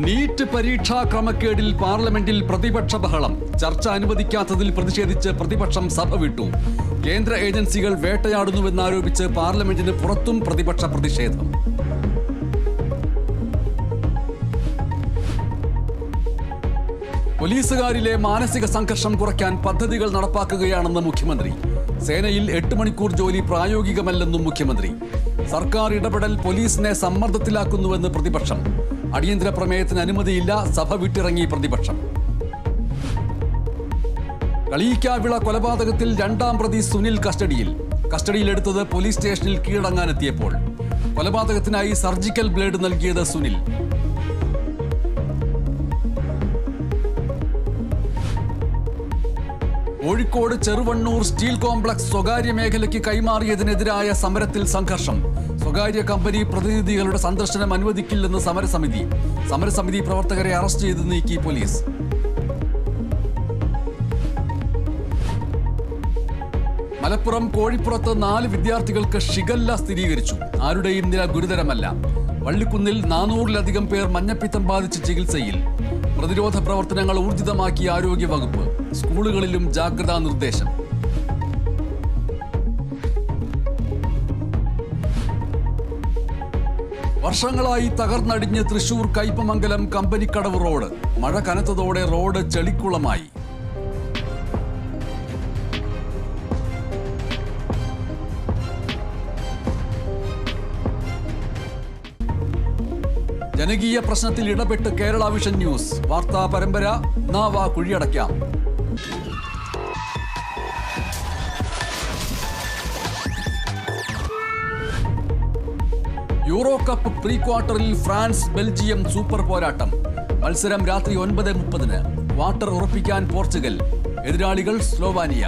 NEET പരീക്ഷാ ക്രമക്കേടിൽ പാർലമെന്റിൽ പ്രതിപക്ഷ ബഹളം. ചർച്ച അനുവദിക്കാത്തതിൽ പ്രതിഷേധിച്ച് പ്രതിപക്ഷം സഭ വിട്ടു. കേന്ദ്ര ഏജൻസികൾ വേട്ടയാടുന്നുവെന്നാരോപിച്ച് പാർലമെന്റിന് പുറത്തും പ്രതിപക്ഷ പ്രതിഷേധം. പോലീസുകാരിലെ മാനസിക സംഘർഷം കുറയ്ക്കാൻ പദ്ധതികൾ നടപ്പാക്കുകയാണെന്ന് മുഖ്യമന്ത്രി. സേനയിൽ 8 മണിക്കൂർ ജോലി പ്രായോഗികമല്ലെന്നും മുഖ്യമന്ത്രി. സർക്കാർ ഇടപെടൽ പോലീസിനെ സമ്മർദ്ദത്തിലാക്കുന്നുവെന്ന് പ്രതിപക്ഷം. അടിയന്തര പ്രമേയത്തിന് അനുമതിയില്ല, സഭ വിട്ടിറങ്ങി പ്രതിപക്ഷം. കളിയിക്കാവിള കൊലപാതകത്തിൽ 2ാം പ്രതി സുനിൽ കസ്റ്റഡിയിലെടുത്തത് പോലീസ് സ്റ്റേഷനിൽ കീഴടങ്ങാനെത്തിയപ്പോൾ. കൊലപാതകത്തിനായി സർജിക്കൽ ബ്ലേഡ് നൽകിയത് സുനിൽ. കോഴിക്കോട് ചെറുവണ്ണൂർ സ്റ്റീൽ കോംപ്ലക്സ് സ്വകാര്യ മേഖലയ്ക്ക് കൈമാറിയതിനെതിരായ സമരത്തിൽ സംഘർഷം. സ്വകാര്യ കമ്പനി പ്രതിനിധികളുടെ സന്ദർശനം അനുവദിക്കില്ലെന്ന് സമരസമിതി പ്രവർത്തകരെ അറസ്റ്റ് ചെയ്ത് നീക്കി പോലീസ്. മലപ്പുറം കോഴിപ്പുറത്ത് 4 വിദ്യാർത്ഥികൾക്ക് ഷിഗല്ല സ്ഥിരീകരിച്ചു. ആരുടെയും നില ഗുരുതരമല്ല. വള്ളിക്കുന്നിൽ 400-ലധികം പേർ മഞ്ഞപ്പിത്തം ബാധിച്ച് ചികിത്സയിൽ. പ്രതിരോധ പ്രവർത്തനങ്ങൾ ഊർജിതമാക്കി ആരോഗ്യവകുപ്പ്. സ്കൂളുകളിലും ജാഗ്രതാ നിർദ്ദേശം. വർഷങ്ങളായി തകർന്നടിഞ്ഞ് തൃശൂർ കയ്പമംഗലം കമ്പനിക്കടവ് റോഡ്. മഴ കനത്തതോടെ റോഡ് ചെളിക്കുളമായി. ജനകീയ പ്രശ്നത്തിൽ ഇടപെട്ട് കേരള വിഷൻ ന്യൂസ്. വാർത്താ പരമ്പര നാവ കുഴിയടയ്ക്കാം. യൂറോ കപ്പ് പ്രീ ക്വാർട്ടറിൽ ഫ്രാൻസ് ബെൽജിയം സൂപ്പർ പോരാട്ടം. മത്സരം രാത്രി 9:30. ക്വാർട്ടർ ഉറപ്പിക്കാൻ പോർച്ചുഗൽ. എതിരാളികൾ സ്ലോവാനിയ.